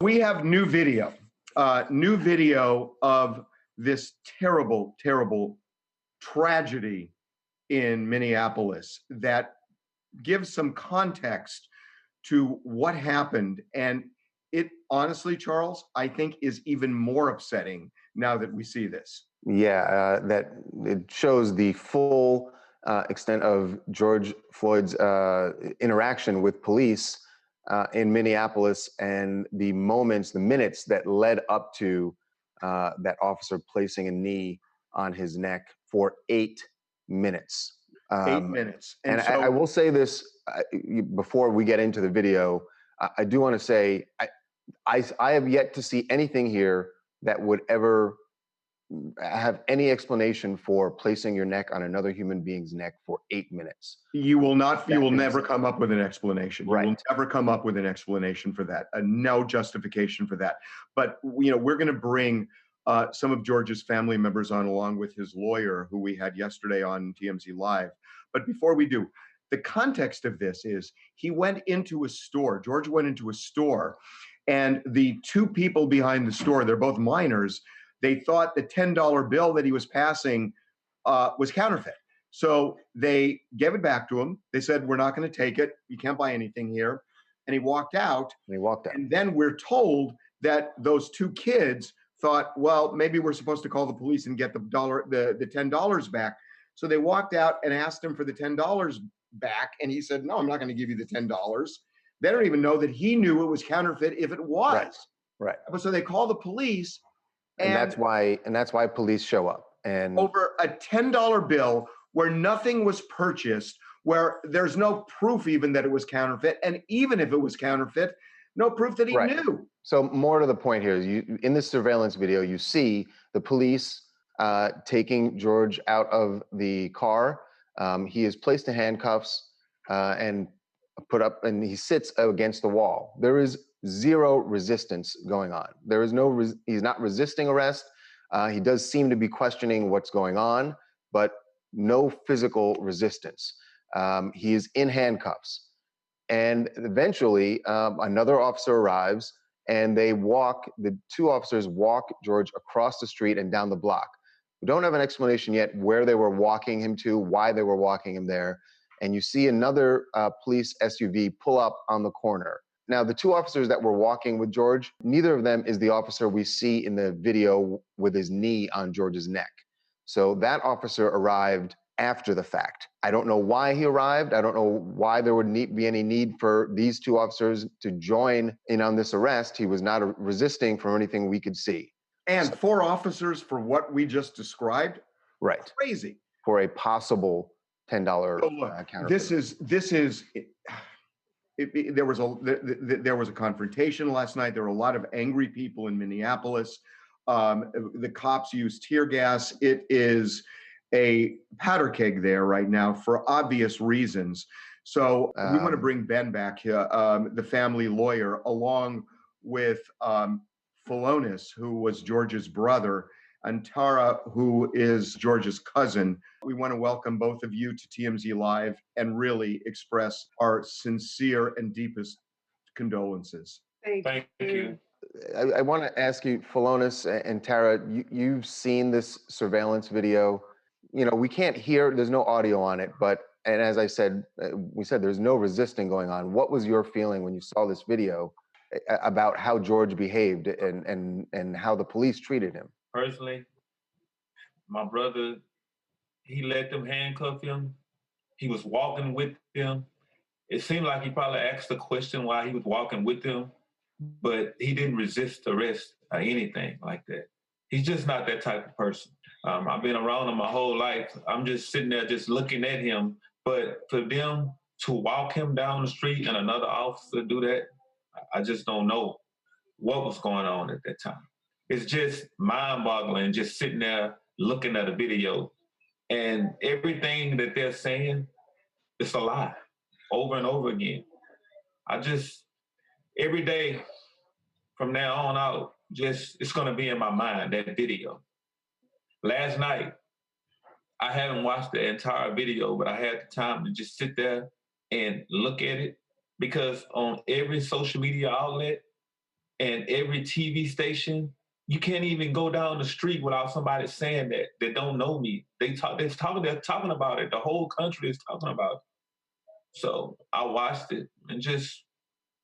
We have new video of this terrible, terrible tragedy in Minneapolis that gives some context to what happened. And it honestly, Charles, I think is even more upsetting now that we see this. Yeah, that it shows the full extent of George Floyd's interaction with police in Minneapolis, and the minutes that led up to that officer placing a knee on his neck for 8 minutes. 8 minutes. And so, I will say this before we get into the video. I do want to say I have yet to see anything here that would ever have any explanation for placing your neck on another human being's neck for 8 minutes. You will not. You will never come up with an explanation. Right. You will never come up with an explanation for that. No justification for that. But we're going to bring some of George's family members on, along with his lawyer, who we had yesterday on TMZ Live. But before we do, the context of this is he went into a store. George went into a store, and the two people behind the store, they're both minors. They thought the $10 bill that he was passing was counterfeit. So they gave it back to him. They said, "We're not going to take it. You can't buy anything here." And he walked out. And then we're told that those two kids thought, well, maybe we're supposed to call the police and get the $10 back. So they walked out and asked him for the $10 back. And he said, "No, I'm not going to give you the $10. They don't even know that he knew it was counterfeit if it was. Right. So they call the police. And that's why police show up. And over a $10 bill where nothing was purchased, where there's no proof even that it was counterfeit, and even if it was counterfeit, no proof that he knew. So more to the point here is, in this surveillance video, you see the police taking George out of the car. He is placed in handcuffs and put up, and he sits against the wall. There is zero resistance going on. There is he's not resisting arrest. He does seem to be questioning what's going on, but no physical resistance. He is in handcuffs. And eventually another officer arrives, and the two officers walk George across the street and down the block. We don't have an explanation yet where they were walking him to, why they were walking him there. And you see another police SUV pull up on the corner. Now, the two officers that were walking with George, neither of them is the officer we see in the video with his knee on George's neck. So that officer arrived after the fact. I don't know why he arrived. I don't know why there would be any need for these two officers to join in on this arrest. He was not resisting from anything we could see. And 4 officers for what we just described? Right. Crazy. For a possible $10 counterfeit. There was a confrontation last night. There were a lot of angry people in Minneapolis. The cops used tear gas. It is a powder keg there right now for obvious reasons. So we want to bring Ben back here, the family lawyer, along with PHILONISE, who was George's brother, and TERA, who is George's cousin. We want to welcome both of you to TMZ Live and really express our sincere and deepest condolences. Thank you. I want to ask you, PHILONISE and TERA, you've seen this surveillance video. We can't hear, there's no audio on it, and as I said, we said there's no resisting going on. What was your feeling when you saw this video about how George behaved and how the police treated him? Personally, my brother, he let them handcuff him. He was walking with them. It seemed like he probably asked a question while he was walking with them, but he didn't resist arrest or anything like that. He's just not that type of person. I've been around him my whole life. I'm just sitting there just looking at him. But for them to walk him down the street and another officer do that, I just don't know what was going on at that time. It's just mind-boggling just sitting there looking at a video, and everything that they're saying, it's a lie over and over again. Every day from now on out, it's gonna be in my mind, that video. Last night, I haven't watched the entire video, but I had the time to just sit there and look at it, because on every social media outlet, and every TV station. You can't even go down the street without somebody saying that they don't know me. They're talking about it. The whole country is talking about it. So I watched it, and just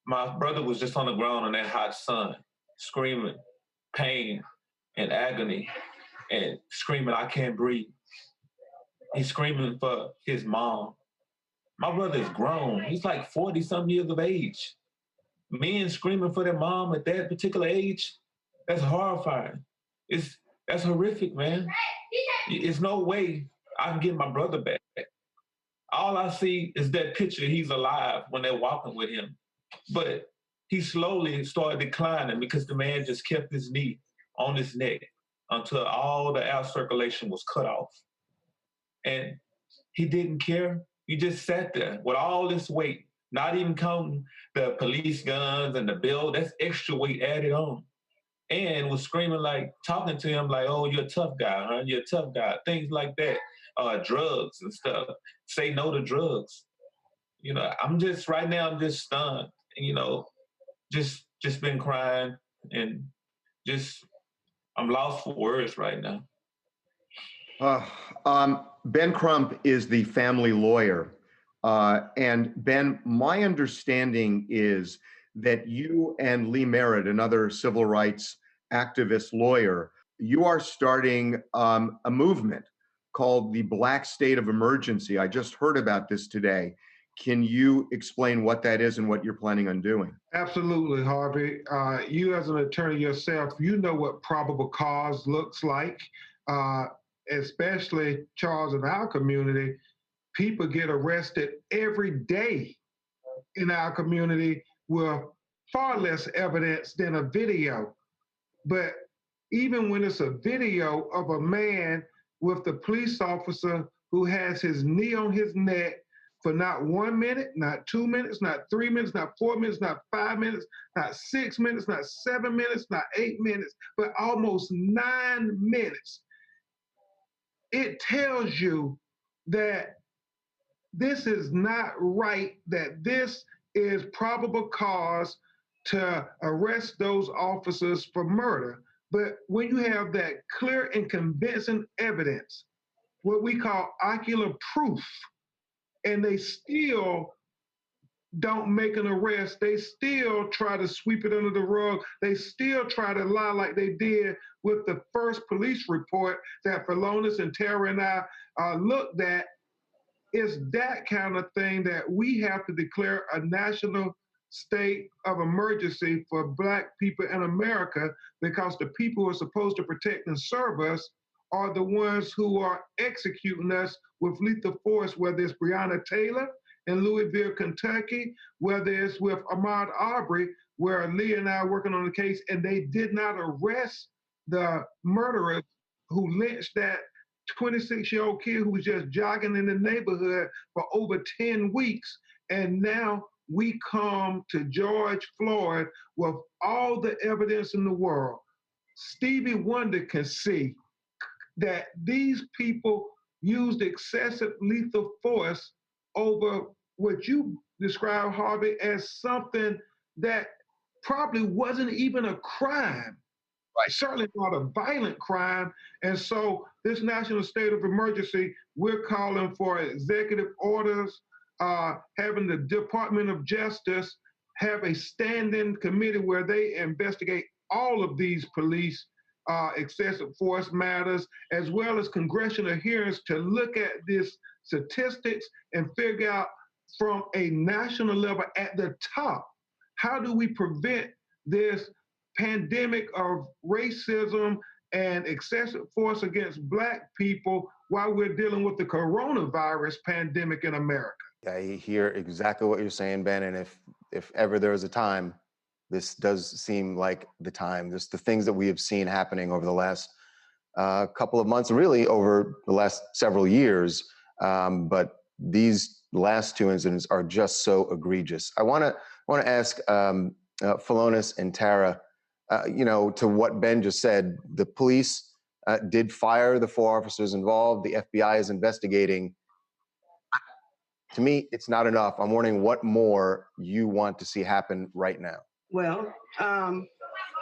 my brother was just on the ground in that hot sun, screaming, pain and agony, and screaming, "I can't breathe." He's screaming for his mom. My brother is grown. He's like 40-some years of age. Men screaming for their mom at that particular age, that's horrifying. That's horrific, man. It's no way I can get my brother back. All I see is that picture, he's alive when they're walking with him. But he slowly started declining because the man just kept his knee on his neck until all the air circulation was cut off. And he didn't care. He just sat there with all this weight, not even counting the police guns and the bill. That's extra weight added on. And was screaming, like, talking to him like, "Oh, you're a tough guy, huh? You're a tough guy." Things like that. Drugs and stuff. Say no to drugs. You know, I'm just stunned. And, just been crying and I'm lost for words right now. Ben Crump is the family lawyer. And Ben, my understanding is that you and Lee Merritt, another civil rights activist lawyer, you are starting a movement called the Black State of Emergency. I just heard about this today. Can you explain what that is and what you're planning on doing? Absolutely, Harvey. You as an attorney yourself, you know what probable cause looks like, especially, Charles, in our community. People get arrested every day in our community with far less evidence than a video. But even when it's a video of a man with the police officer who has his knee on his neck for not 1 minute, not 2 minutes, not 3 minutes, not 4 minutes, not 5 minutes, not 6 minutes, not 7 minutes, not 8 minutes, but almost 9 minutes. It tells you that this is not right, that this is probable cause to arrest those officers for murder. But when you have that clear and convincing evidence, what we call ocular proof, and they still don't make an arrest, they still try to sweep it under the rug, they still try to lie like they did with the first police report that FLOYD'S and TERA and I looked at, it's that kind of thing that we have to declare a national state of emergency for Black people in America, because the people who are supposed to protect and serve us are the ones who are executing us with lethal force, whether it's Breonna Taylor in Louisville, Kentucky, whether it's with Ahmaud Arbery, where Lee and I are working on the case, and they did not arrest the murderer who lynched that 26-year-old kid who was just jogging in the neighborhood for over 10 weeks. And now we come to George Floyd with all the evidence in the world. Stevie Wonder can see that these people used excessive lethal force over what you describe, Harvey, as something that probably wasn't even a crime. Right. Certainly not a violent crime. And so this national state of emergency, we're calling for executive orders, having the Department of Justice have a standing committee where they investigate all of these police excessive force matters, as well as congressional hearings to look at these statistics and figure out from a national level at the top, how do we prevent this pandemic of racism and excessive force against Black people while we're dealing with the coronavirus pandemic in America? I hear exactly what you're saying, Ben. And if ever there is a time, this does seem like the time. Just the things that we have seen happening over the last couple of months, really over the last several years. But these last two incidents are just so egregious. I want to ask FLOYD'S and TERA, to what Ben just said. The police did fire the 4 officers involved. The FBI is investigating. To me, it's not enough. I'm wondering what more you want to see happen right now. Well,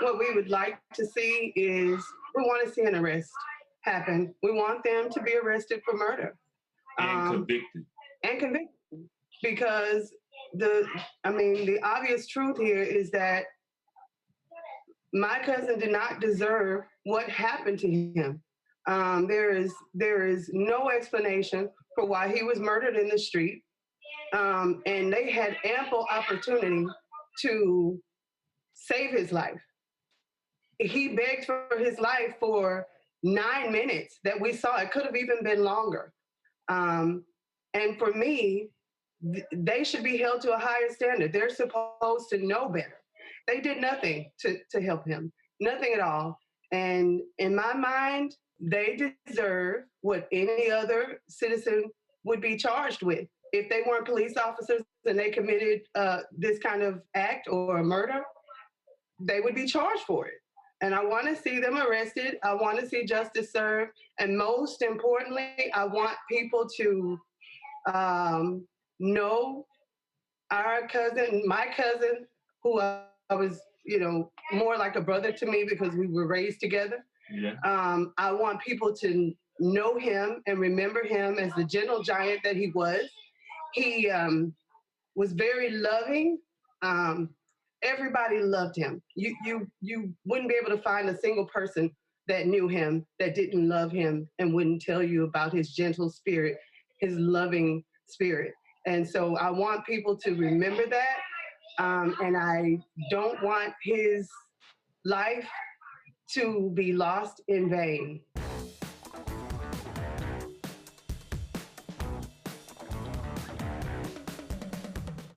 what we would like to see is we want to see an arrest happen. We want them to be arrested for murder. And convicted. And convicted. Because the obvious truth here is that my cousin did not deserve what happened to him. There is no explanation for why he was murdered in the street. And they had ample opportunity to save his life. He begged for his life for 9 minutes that we saw. It could have even been longer. And for me, they should be held to a higher standard. They're supposed to know better. They did nothing to help him, nothing at all. And in my mind, they deserve what any other citizen would be charged with. If they weren't police officers and they committed this kind of act or a murder, they would be charged for it. And I want to see them arrested. I want to see justice served. And most importantly, I want people to know our cousin, my cousin, who I was, more like a brother to me because we were raised together. Yeah. I want people to know him and remember him as the gentle giant that he was. He was very loving. Everybody loved him. You wouldn't be able to find a single person that knew him that didn't love him and wouldn't tell you about his gentle spirit, his loving spirit. And so I want people to remember that. And I don't want his life to be lost in vain.